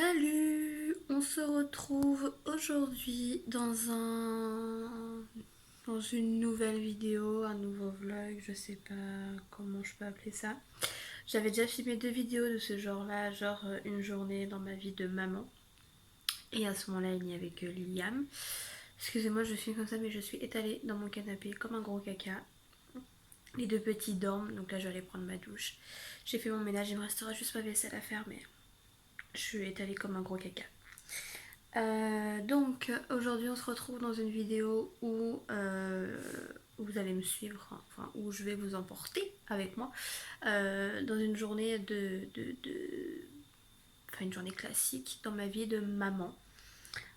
Salut, on se retrouve aujourd'hui dans une nouvelle vidéo, un nouveau vlog, je sais pas comment je peux appeler ça. J'avais déjà filmé 2 vidéos de ce genre-là, genre une journée dans ma vie de maman. Et à ce moment-là, il n'y avait que Liam. Excusez-moi, je suis comme ça, mais je suis étalée dans mon canapé comme un gros caca. Les 2 petits dorment, donc là je vais aller prendre ma douche. J'ai fait mon ménage, il me restera juste ma vaisselle à faire, mais je suis étalée comme un gros caca. Donc aujourd'hui on se retrouve dans une vidéo où vous allez me suivre, enfin où je vais vous emporter avec moi dans une journée enfin une journée classique dans ma vie de maman.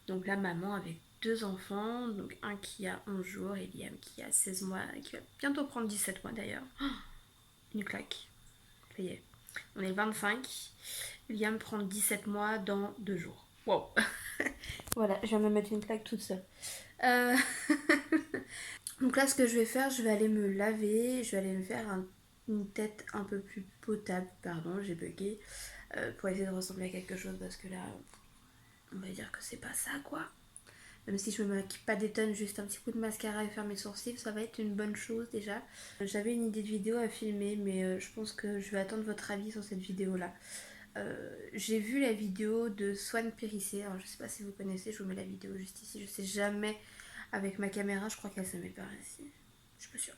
Donc la maman avec 2 enfants, donc un qui a 11 jours et Liam qui a 16 mois, qui va bientôt prendre 17 mois d'ailleurs. Oh, une claque, ça y est. On est le 25, Liam prend 17 mois dans 2 jours. Wow. Voilà, je viens de me mettre une claque toute seule. Euh, Donc là, ce que je vais faire, je vais aller me laver, je vais aller me faire une tête un peu plus potable, pardon, j'ai bugué, pour essayer de ressembler à quelque chose parce que là, on va dire que c'est pas ça quoi. Même si je me maquille pas des tonnes, juste un petit coup de mascara et faire mes sourcils, ça va être une bonne chose déjà. J'avais une idée de vidéo à filmer, mais je pense que je vais attendre votre avis sur cette vidéo là. J'ai vu la vidéo de Swan Périssé, alors je sais pas si vous connaissez, je vous mets la vidéo juste ici, je sais jamais avec ma caméra, je crois qu'elle se met par ici, je suis pas sûre.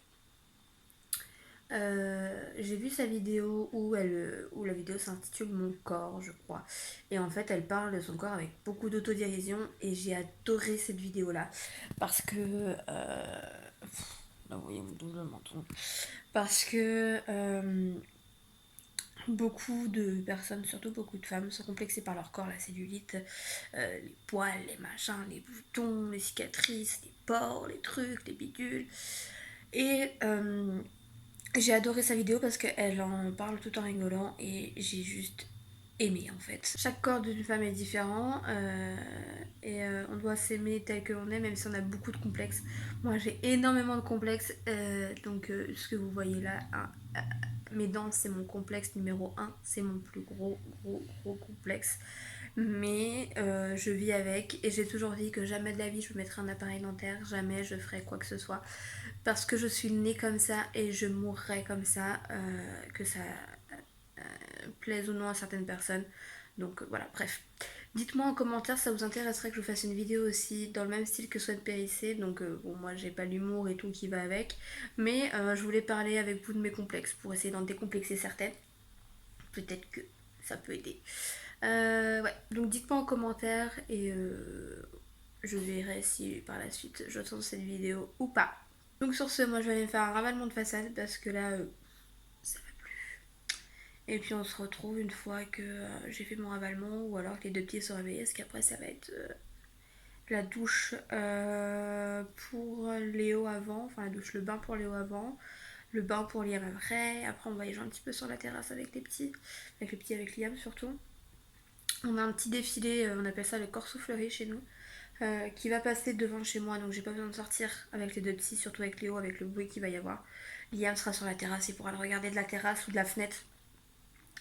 J'ai vu sa vidéo où la vidéo s'intitule Mon corps, je crois. Et en fait, elle parle de son corps avec beaucoup d'autodérision et j'ai adoré cette vidéo-là parce que non, oui, mon double menton. Parce que beaucoup de personnes, surtout beaucoup de femmes, sont complexées par leur corps, la cellulite, les poils, les machins, les boutons, les cicatrices, les pores, les trucs, les bidules. Et j'ai adoré sa vidéo parce qu'elle en parle tout en rigolant et j'ai juste aimé en fait. Chaque corps d'une femme est différent et on doit s'aimer tel que l'on est même si on a beaucoup de complexes. Moi j'ai énormément de complexes donc ce que vous voyez là, mes dents c'est mon complexe numéro 1, c'est mon plus gros complexe. Mais je vis avec et j'ai toujours dit que jamais de la vie je mettrai un appareil dentaire, jamais je ferai quoi que ce soit parce que je suis née comme ça et je mourrai comme ça, que ça plaise ou non à certaines personnes. Donc voilà, bref. Dites-moi en commentaire si ça vous intéresserait que je vous fasse une vidéo aussi dans le même style que Swan Périssé. Donc bon, moi j'ai pas l'humour et tout qui va avec. Mais je voulais parler avec vous de mes complexes pour essayer d'en décomplexer certaines. Peut-être que ça peut aider. Ouais, donc dites-moi en commentaire et je verrai si par la suite je tourne cette vidéo ou pas. Donc sur ce, moi je vais aller me faire un ravalement de façade parce que là, ça va plus. Et puis on se retrouve une fois que j'ai fait mon ravalement ou alors que les 2 petits sont réveillés parce qu'après ça va être la douche pour Léo avant, enfin la douche, le bain pour Léo avant, le bain pour Liam après. Après on va y jouer un petit peu sur la terrasse avec les petits, avec Liam surtout. On a un petit défilé, on appelle ça le corps soufflerie chez nous, qui va passer devant chez moi, donc j'ai pas besoin de sortir avec les 2 petits, surtout avec Léo, avec le bruit qu'il va y avoir. Liam sera sur la terrasse, il pourra le regarder de la terrasse ou de la fenêtre.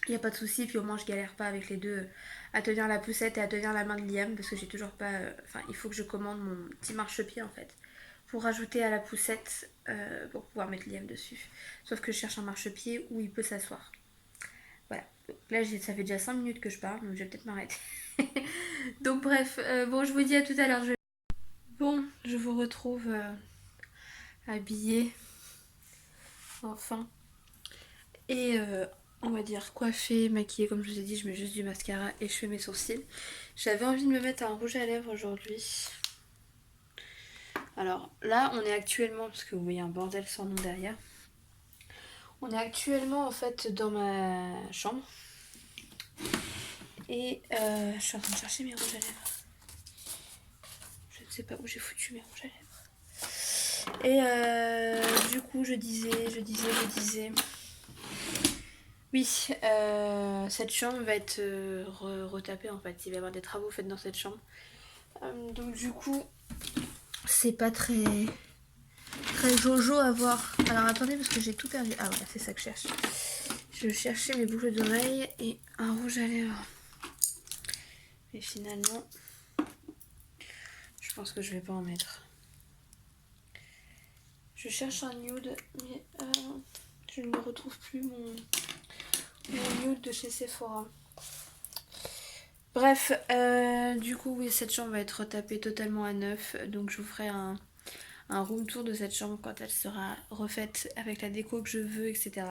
Il n'y a pas de souci, puis au moins je galère pas avec les deux à tenir la poussette et à tenir la main de Liam parce que j'ai toujours pas. Enfin, il faut que je commande mon petit marchepied en fait pour rajouter à la poussette pour pouvoir mettre Liam dessus. Sauf que je cherche un marchepied où il peut s'asseoir. Voilà. Là, ça fait déjà 5 minutes que je parle, donc je vais peut-être m'arrêter. Donc bref, bon, je vous dis à tout à l'heure. Bon, je vous retrouve habillée, enfin. Et on va dire coiffée, maquillée, comme je vous ai dit, je mets juste du mascara et je fais mes sourcils. J'avais envie de me mettre un rouge à lèvres aujourd'hui. Alors là, on est actuellement, parce que vous voyez un bordel sans nom derrière. On est actuellement en fait dans ma chambre. Et je suis en train de chercher mes rouges à lèvres. Je ne sais pas où j'ai foutu mes rouges à lèvres. Et du coup, je disais. Oui, cette chambre va être retapée en fait. Il va y avoir des travaux faits dans cette chambre. Donc du coup, c'est pas très jojo à voir. Alors attendez parce que j'ai tout perdu. Ah voilà, c'est ça que je cherche. Je cherchais mes boucles d'oreilles et un rouge à lèvres. Et finalement, je pense que je vais pas en mettre. Je cherche un nude, mais je ne retrouve plus mon nude de chez Sephora. Bref, du coup, oui, cette chambre va être retapée totalement à neuf. Donc, je vous ferai un room tour de cette chambre quand elle sera refaite avec la déco que je veux, etc.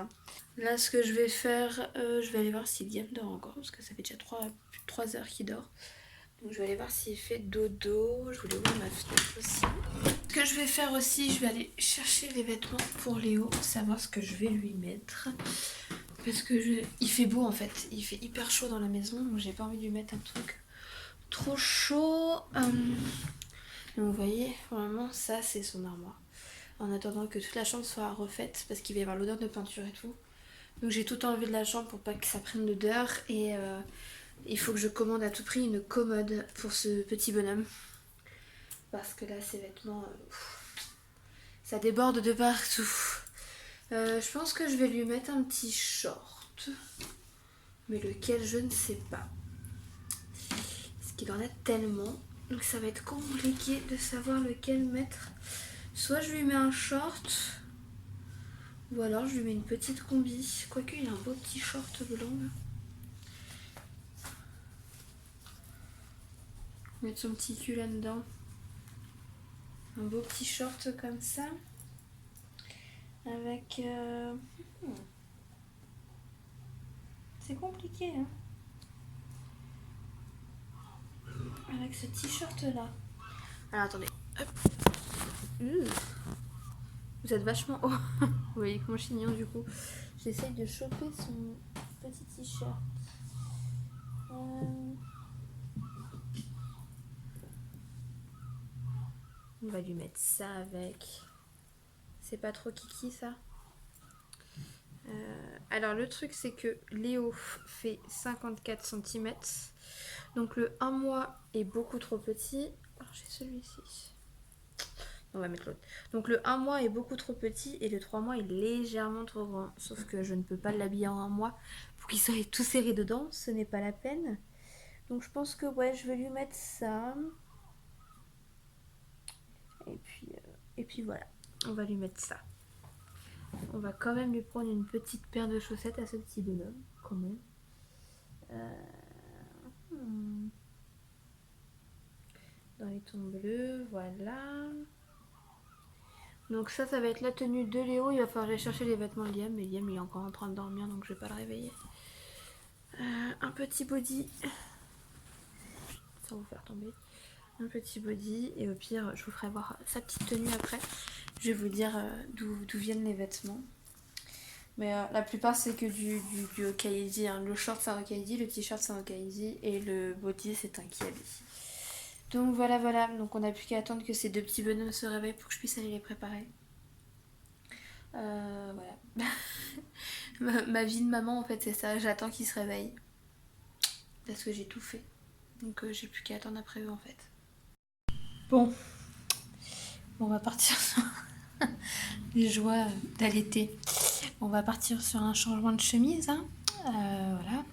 Là, ce que je vais faire, je vais aller voir si Liam dort encore, parce que ça fait déjà plus de 3 heures qu'il dort. Donc je vais aller voir s'il fait dodo. Je voulais ouvrir ma fenêtre aussi. Ce que je vais faire aussi, je vais aller chercher les vêtements pour Léo, savoir ce que je vais lui mettre. Parce que il fait beau en fait, il fait hyper chaud dans la maison, donc j'ai pas envie de lui mettre un truc trop chaud. Donc vous voyez, vraiment ça c'est son armoire. En attendant que toute la chambre soit refaite, parce qu'il va y avoir l'odeur de peinture et tout. Donc j'ai tout enlevé de la chambre pour pas que ça prenne l'odeur. Et il faut que je commande à tout prix une commode pour ce petit bonhomme. Parce que là ses vêtements, ça déborde de partout. Je pense que je vais lui mettre un petit short. Mais lequel je ne sais pas. Parce qu'il en a tellement. Donc ça va être compliqué de savoir lequel mettre. Soit je lui mets un short. Ou alors je lui mets une petite combi. Quoique il a un beau petit short blanc là. Mettre son petit cul là-dedans. Un beau petit short comme ça. Avec... C'est compliqué hein. Avec ce t-shirt là. Alors attendez. Hop. Vous êtes vachement haut. Vous voyez que mon chignon du coup. J'essaye de choper son petit t-shirt. On va lui mettre ça avec. C'est pas trop kiki ça. Alors le truc c'est que Léo fait 54 cm. Donc le 1 mois est beaucoup trop petit. Alors j'ai celui-ci. On va mettre l'autre. Donc le 1 mois est beaucoup trop petit et le 3 mois est légèrement trop grand. Sauf que je ne peux pas l'habiller en 1 mois pour qu'il soit tout serré dedans. Ce n'est pas la peine. Donc je pense que ouais, je vais lui mettre ça. Et puis voilà, on va lui mettre ça. On va quand même lui prendre une petite paire de chaussettes à ce petit bonhomme, quand même. Dans les tons bleus, voilà. Donc ça va être la tenue de Léo. Il va falloir aller chercher les vêtements de Liam. Mais Liam, il est encore en train de dormir, donc je vais pas le réveiller. Un petit body. Sans vous faire tomber. Un petit body. Et au pire, je vous ferai voir sa petite tenue après. Je vais vous dire d'où viennent les vêtements. Mais la plupart c'est que du Okaidi, hein. Le short c'est un Okaidi, le t-shirt c'est un Okaidi et le body c'est un Kiabi. Donc voilà, donc on n'a plus qu'à attendre que ces deux petits bonhommes se réveillent pour que je puisse aller les préparer. Voilà. ma vie de maman en fait c'est ça, j'attends qu'ils se réveillent. Parce que j'ai tout fait. Donc j'ai plus qu'à attendre après eux en fait. Bon, on va partir sur les joies d'allaiter. On va partir sur un changement de chemise, hein. Voilà.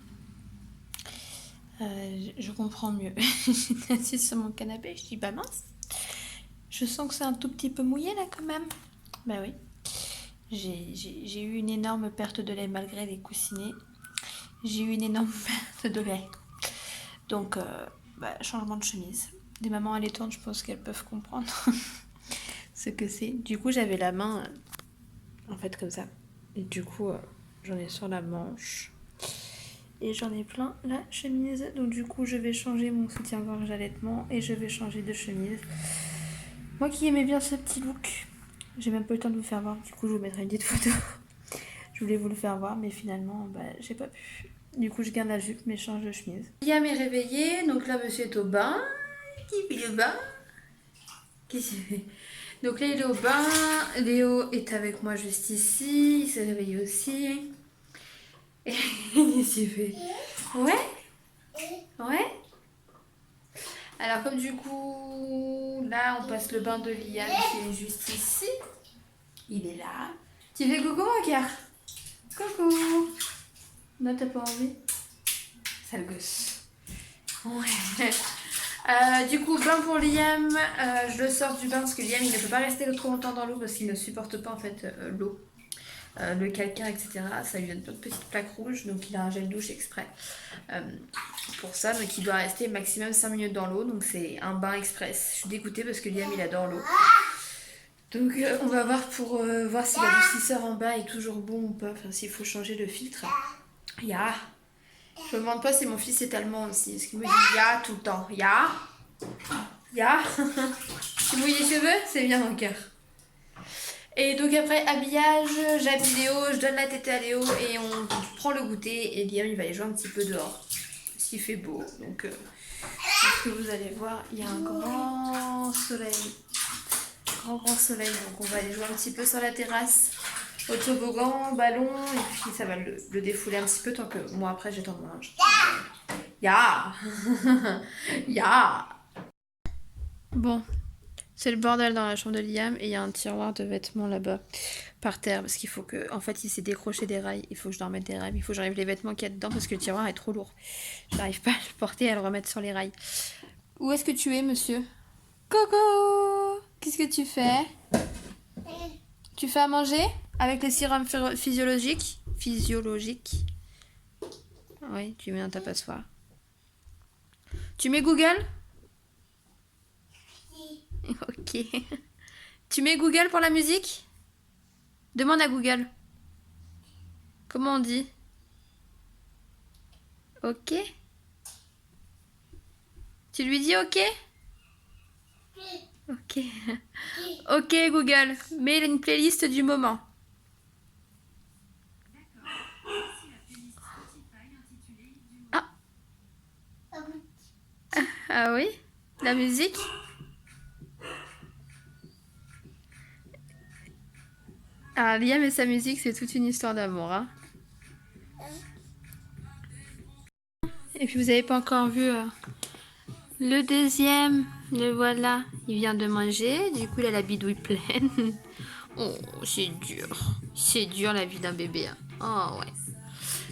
Je comprends mieux. J'étais assise sur mon canapé, je dis bah mince. Je sens que c'est un tout petit peu mouillé là quand même. Bah oui. J'ai eu une énorme perte de lait malgré les coussinets. J'ai eu une énorme perte de lait. Donc changement de chemise. Des mamans allaitantes, je pense qu'elles peuvent comprendre ce que c'est. Du coup j'avais la main en fait comme ça. Et du coup j'en ai sur la manche. Et j'en ai plein la chemise. Donc du coup je vais changer mon soutien-gorge allaitement. Et je vais changer de chemise. Moi qui aimais bien ce petit look. J'ai même pas eu le temps de vous faire voir. Du coup je vous mettrai une petite photo. Je voulais vous le faire voir. Mais finalement j'ai pas pu. Du coup je garde la jupe mais je change de chemise. Liam est réveillé. Donc là monsieur est au bain. Qui fait le bain? Qu'est-ce qu'il fait? Donc là il est au bain. Léo est avec moi juste ici. Il s'est réveillé aussi. Et il s'est fait. Ouais? Ouais? Alors comme du coup, là on passe le bain de Liam qui est juste ici. Il est là. Tu fais coucou mon cœur? Coucou. Non t'as pas envie? Sale gosse. Ouais. Du coup, bain pour Liam. Je le sors du bain parce que Liam il ne peut pas rester trop longtemps dans l'eau parce qu'il ne supporte pas en fait l'eau, le calcaire, etc. Ça lui donne plein de petites plaques rouges, donc il a un gel douche exprès pour ça. Donc il doit rester maximum 5 minutes dans l'eau, donc c'est un bain express. Je suis dégoûtée parce que Liam il adore l'eau. Donc on va voir pour voir si l'adoucisseur en bas est toujours bon ou pas, enfin s'il faut changer le filtre. Ya. Je me demande pas si mon fils est allemand aussi, parce qu'il me dit ya tout le temps. Ya. Ya. Tu mouilles les cheveux? C'est bien mon cœur. Et donc après habillage, j'habille Léo, je donne la tétée à Léo et on prend le goûter et Liam il va aller jouer un petit peu dehors. Parce qu'il fait beau. Donc ce que vous allez voir, il y a un grand soleil. Grand soleil, donc on va aller jouer un petit peu sur la terrasse. Au toboggan, ballon, et puis ça va le défouler un petit peu tant que moi après j'attends mon linge. Ya. Ya. Bon, c'est le bordel dans la chambre de Liam et il y a un tiroir de vêtements là-bas par terre parce qu'il faut que, en fait il s'est décroché des rails, il faut que je leur mette des rails, il faut que j'enlève les vêtements qu'il y a dedans parce que le tiroir est trop lourd. J'arrive pas à le porter et à le remettre sur les rails. Où est-ce que tu es, monsieur? Coco, qu'est-ce que tu fais? Tu fais à manger avec le sérum physiologique? Oui, tu mets dans ta passoire. Tu mets Google? Ok. Tu mets Google pour la musique? Demande à Google. Comment on dit? Ok. Tu lui dis ok? Ok. Ok Google, mets une playlist du moment. Ah. Ah oui? La musique? Ah, Liam et sa musique, c'est toute une histoire d'amour. Hein. Et puis vous n'avez pas encore vu le deuxième. Le voilà. Il vient de manger. Du coup, il a la bidouille pleine. Oh, c'est dur. C'est dur la vie d'un bébé. Hein. Oh, ouais.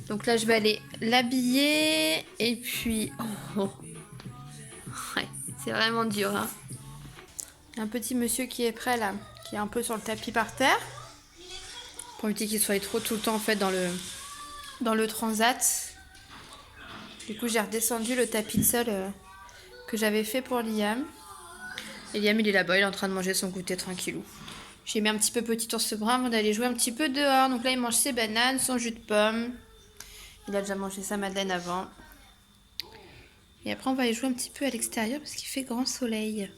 Donc là, je vais aller l'habiller. Et puis... Oh. Ouais, c'est vraiment dur. Hein. Un petit monsieur qui est prêt là. Qui est un peu sur le tapis par terre. Pour éviter qu'il soit trop tout le temps en fait dans le transat. Du coup, j'ai redescendu le tapis de sol que j'avais fait pour Liam. Et Liam, il est là-bas, il est en train de manger son goûter tranquillou. J'ai mis un petit peu petit ours brun avant d'aller jouer un petit peu dehors. Donc là, il mange ses bananes, son jus de pomme. Il a déjà mangé sa madeleine avant. Et après, on va aller jouer un petit peu à l'extérieur parce qu'il fait grand soleil.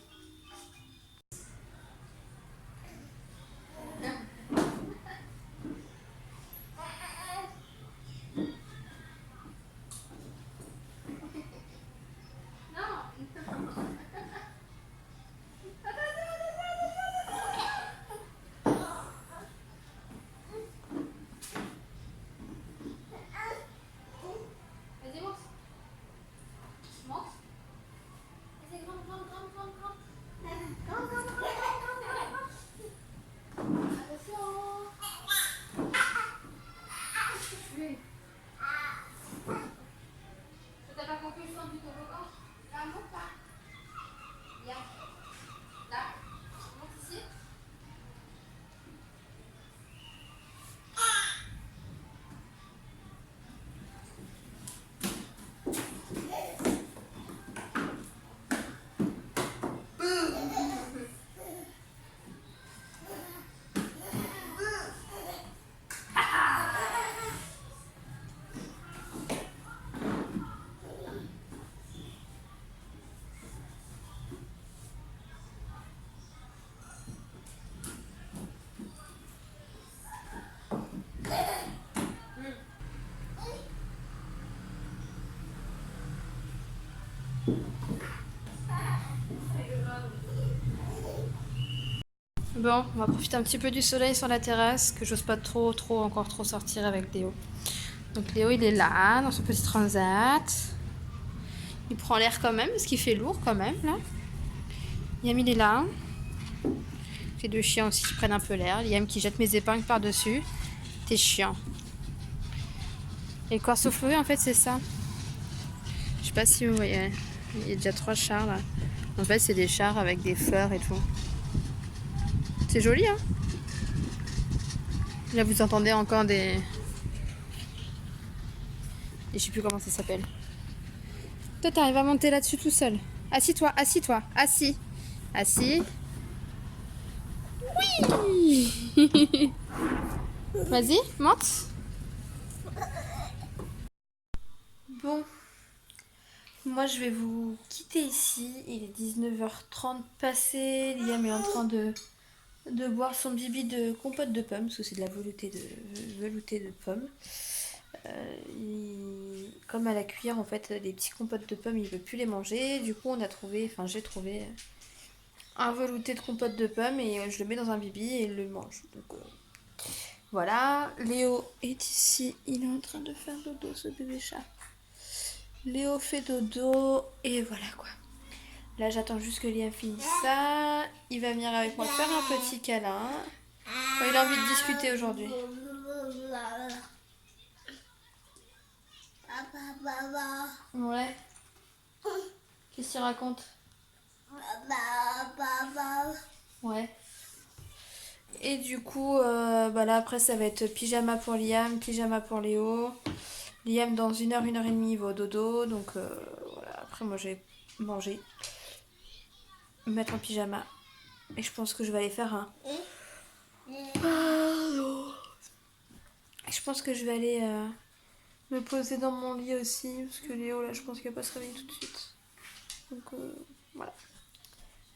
Bon, on va profiter un petit peu du soleil sur la terrasse, que j'ose pas encore trop sortir avec Léo. Donc Léo, il est là, dans son petit transat. Il prend l'air quand même, parce qu'il fait lourd quand même, là. Liam, il est là. J'ai deux chiens aussi qui prennent un peu l'air. Liam qui jette mes épingles par-dessus. T'es chiant. Et le corso fleuri, en fait, c'est ça. Je sais pas si vous voyez, il y a déjà 3 chars là. En fait, c'est des chars avec des fleurs et tout. C'est joli, hein? Là, vous entendez encore des... Et je sais plus comment ça s'appelle. Toi, t'arrives à monter là-dessus tout seul. Assis-toi, assis-toi, assis. Assis. Oui. Vas-y, monte. Bon, moi je vais vous quitter ici. Il est 19h30 passé. Liam est en train de boire son bibi de compote de pommes, parce que c'est de la veloutée de pommes. Comme à la cuillère, en fait, les petits compotes de pommes, il veut plus les manger. Du coup, j'ai trouvé un velouté de compote de pommes et je le mets dans un bibi et il le mange. Donc voilà, Léo est ici, il est en train de faire dodo, ce bébé chat. Léo fait dodo et voilà quoi. Là, j'attends juste que Liam finisse ça. Il va venir avec moi faire un petit câlin. Bon, il a envie de discuter aujourd'hui. Ouais. Qu'est-ce qu'il raconte? Ouais. Et du coup, là après ça va être pyjama pour Liam, pyjama pour Léo. Liam dans 1 heure, 1 heure et demie il va au dodo. Donc voilà, après moi je vais manger, me mettre en pyjama. Et je pense que je vais aller faire un... Je pense que je vais aller me poser dans mon lit aussi. Parce que Léo là je pense qu'il va pas se réveiller tout de suite. Donc voilà.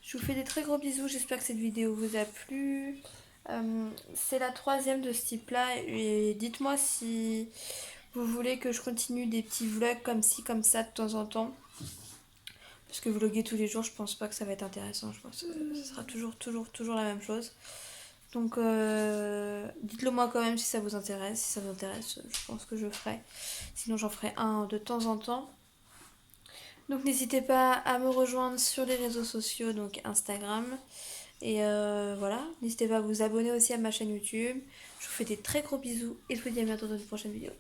Je vous fais des très gros bisous, j'espère que cette vidéo vous a plu. C'est la 3e de ce type là et dites-moi si vous voulez que je continue des petits vlogs comme ci comme ça de temps en temps. Parce que vlogger tous les jours, je pense pas que ça va être intéressant, je pense que ce sera toujours la même chose. Donc dites-le moi quand même si ça vous intéresse. Si ça vous intéresse, je pense que je ferai. Sinon j'en ferai un de temps en temps. Donc n'hésitez pas à me rejoindre sur les réseaux sociaux, donc Instagram. Et voilà, n'hésitez pas à vous abonner aussi à ma chaîne YouTube. Je vous fais des très gros bisous et je vous dis à bientôt dans une prochaine vidéo.